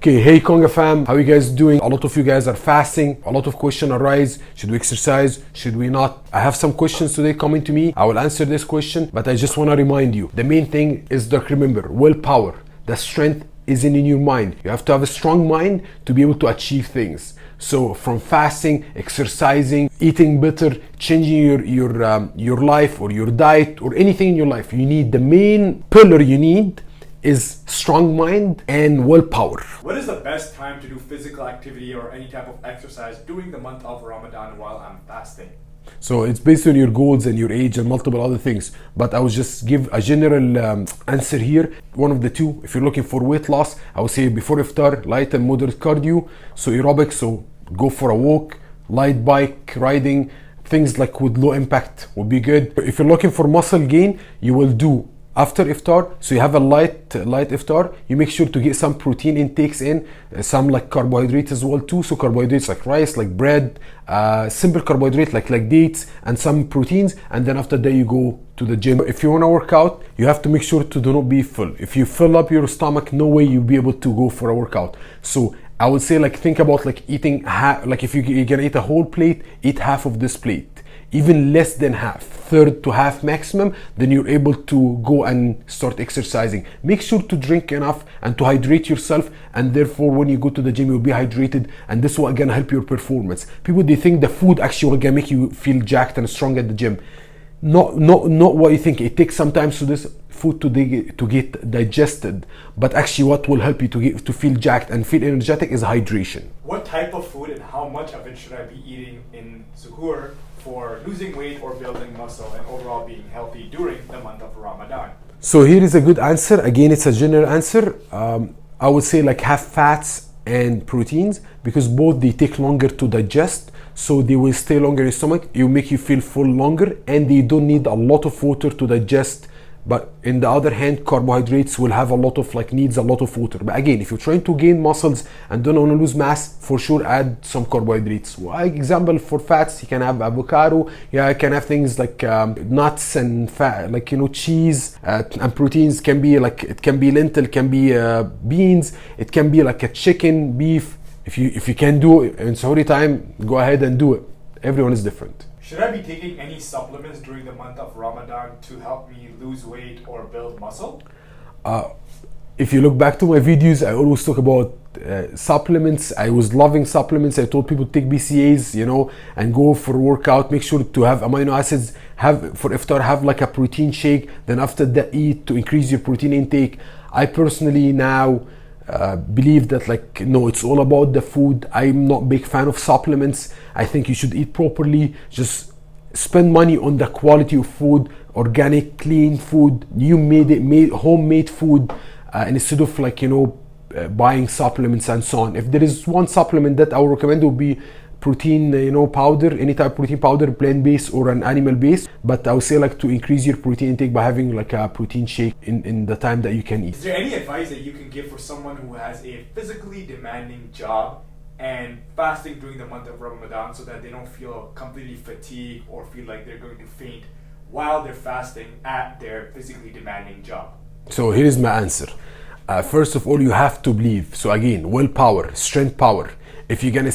Okay, hey Konga fam, how you guys doing? A lot of you guys are fasting. A lot of questions arise. Should we exercise? Should we not? I have some questions today coming to me. I will answer this question, but I just want to remind you, the main thing is that remember, willpower, the strength is in your mind. You have to have a strong mind to be able to achieve things. So from fasting, exercising, eating better, changing your life or your diet or anything in your life, you need the main pillar you need is strong mind and willpower. What is the best time to do physical activity or any type of exercise during the month of Ramadan while I'm fasting? So it's based on your goals and your age and multiple other things. But I will just give a general answer here. One of the two, if you're looking for weight loss, I would say before iftar, light and moderate cardio. So aerobic, so go for a walk, light bike riding, things like with low impact would be good. If you're looking for muscle gain, you will do after iftar, so you have a light iftar, you make sure to get some protein intakes in, some like carbohydrates as well too. So carbohydrates like rice, like bread, simple carbohydrate like dates, and some proteins. And then after that you go to the gym. If you want to work out, you have to make sure to do not be full. If you fill up your stomach, no way you'll be able to go for a workout. So I would say like think about like eating like if you're gonna eat a whole plate, eat half of this plate. Even less than half, third to half maximum, then you're able to go and start exercising. Make sure to drink enough and to hydrate yourself, and therefore when you go to the gym you'll be hydrated, and this will again help your performance. People, they think the food actually will make you feel jacked and strong at the gym. Not what you think. It takes some time for this food to get digested, but actually what will help you to feel jacked and feel energetic is hydration. What type of food and how much of it should I be eating in suhoor for losing weight or building muscle and overall being healthy during the month of Ramadan? So here is a good answer. Again, it's a general answer. I would say like have fats and proteins, because both they take longer to digest, so they will stay longer in your stomach. You make you feel full longer, and they don't need a lot of water to digest. But in the other hand, carbohydrates will have a lot of needs a lot of water. But again, if you're trying to gain muscles and don't want to lose mass, for sure add some carbohydrates. Example for fats, you can have avocado. Yeah, you can have things like nuts and fat, cheese. And proteins can be it can be lentil, can be beans. It can be like a chicken, beef. If you can do it in Saudi time, go ahead and do it. Everyone is different. Should I be taking any supplements during the month of Ramadan to help me lose weight or build muscle? If you look back to my videos, I always talk about supplements. I was loving supplements. I told people to take BCAs, and go for a workout. Make sure to have amino acids. Have for iftar, have like a protein shake. Then after that, eat to increase your protein intake. I personally now believe that no, it's all about the food. I'm not a big fan of supplements. I think you should eat properly. Just spend money on the quality of food, organic, clean food, homemade food, instead of buying supplements and so on. If there is one supplement that I would recommend, it would be protein powder, any type of protein powder, plant-based or an animal-based. But I would say to increase your protein intake by having a protein shake in the time that you can eat. Is there any advice that you can give for someone who has a physically demanding job and fasting during the month of Ramadan, so that they don't feel completely fatigued or feel like they're going to faint while they're fasting at their physically demanding job? So here is my answer. First of all, you have to believe. So again, willpower, strength power. If you're gonna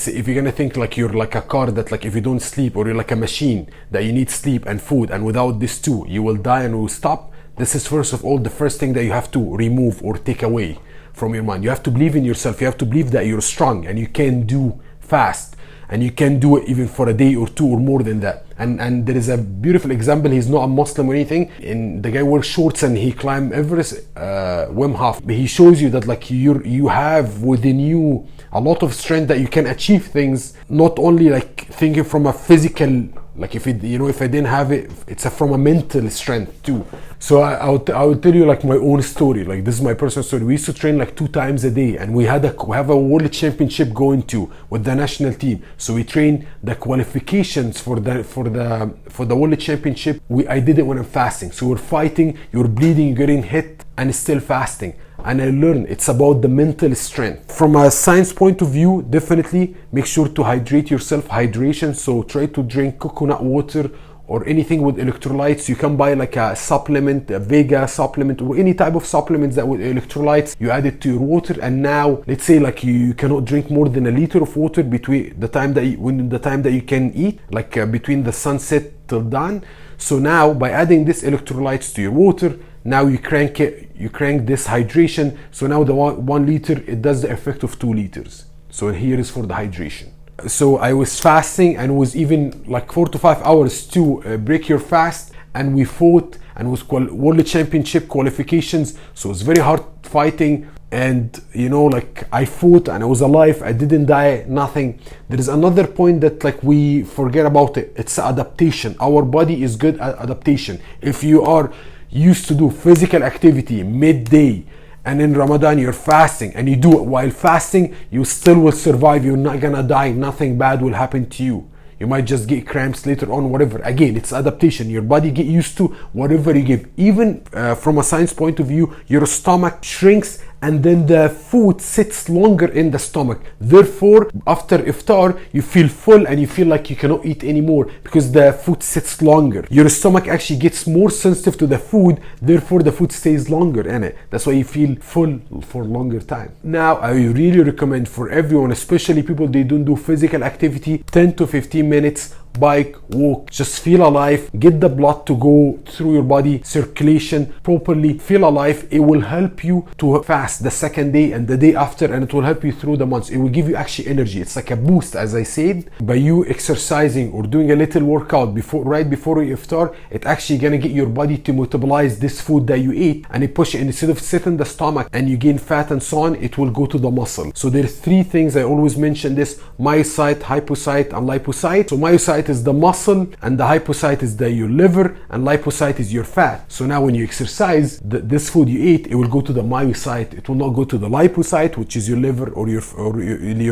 think you're like a car that if you don't sleep, or you're like a machine that you need sleep and food, and without this too you will die and will stop. This is first of all the first thing that you have to remove or take away from your mind. You have to believe in yourself. You have to believe that you're strong and you can do fast, and you can do it even for a day or two or more than that. And there is a beautiful example. He's not a Muslim or anything, and the guy wears shorts and he climbed Everest, Wim Hof. But he shows you that you have within you a lot of strength, that you can achieve things, not only thinking from a physical, if I didn't have it, it's from a mental strength too. So I would tell you my own story. This is my personal story. We used to train 2 times a day, and we have a world championship going to with the national team. So we train the qualifications for the world championship. I did it when I'm fasting. So we're fighting, you're bleeding, you're getting hit, and still fasting. And I learned it's about the mental strength. From a science point of view, definitely make sure to hydrate yourself. Hydration, so try to drink coconut water or anything with electrolytes. You can buy like a supplement, a Vega supplement, or any type of supplements that with electrolytes. You add it to your water, and now let's say like you cannot drink more than a liter of water between the time that you can eat, like between the sunset till dawn. So now by adding this electrolytes to your water, now you crank this hydration. So now the 1 liter, it does the effect of 2 liters. So here is for the hydration. So I was fasting, and was even like 4 to 5 hours to break your fast, and we fought, and was world championship qualifications. So it's very hard fighting, and you know, like I fought and I was alive. I didn't die, nothing. There is another point that like we forget about it. It's adaptation. Our body is good at adaptation. If you are used to do physical activity midday, and in Ramadan you're fasting, and you do it while fasting, you still will survive. You're not gonna die. Nothing bad will happen to you. You might just get cramps later on, whatever. Again, it's adaptation. Your body get used to whatever you give. Even from a science point of view, your stomach shrinks, and then the food sits longer in the stomach. Therefore, after iftar, you feel full and you feel like you cannot eat anymore because the food sits longer. Your stomach actually gets more sensitive to the food, therefore the food stays longer in it. That's why you feel full for a longer time. Now, I really recommend for everyone, especially people they don't do physical activity, 10 to 15 minutes bike, walk, just feel alive, get the blood to go through your body, circulation properly, feel alive. It will help you to fast the second day and the day after, and it will help you through the months. It will give you actually energy. It's like a boost, as I said. By you exercising or doing a little workout right before you iftar, it actually gonna get your body to metabolize this food that you ate, and it push it, instead of sit in the stomach and you gain fat and so on, it will go to the muscle. So there are 3 things I always mention this: myocyte, hypocyte, and lipocyte. So myocyte is the muscle, and the hypocyte is your liver, and lipocyte is your fat. So now when you exercise, this food you ate, it will go to the myocyte. It will not go to the lipocyte, which is your liver or your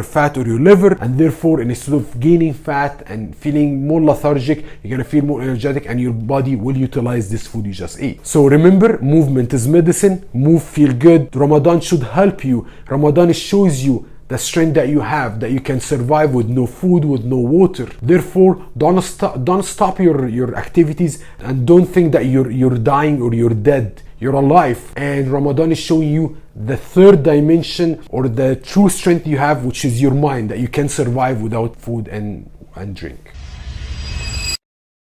fat or your liver, and therefore instead of gaining fat and feeling more lethargic, you're gonna feel more energetic, and your body will utilize this food you just ate. So remember, movement is medicine. Move, feel good. Ramadan should help you. Ramadan shows you the strength that you have, that you can survive with no food, with no water. Therefore, don't stop your activities, and don't think that you're dying or you're dead. You're alive, and Ramadan is showing you the 3rd dimension, or the true strength you have, which is your mind, that you can survive without food and drink.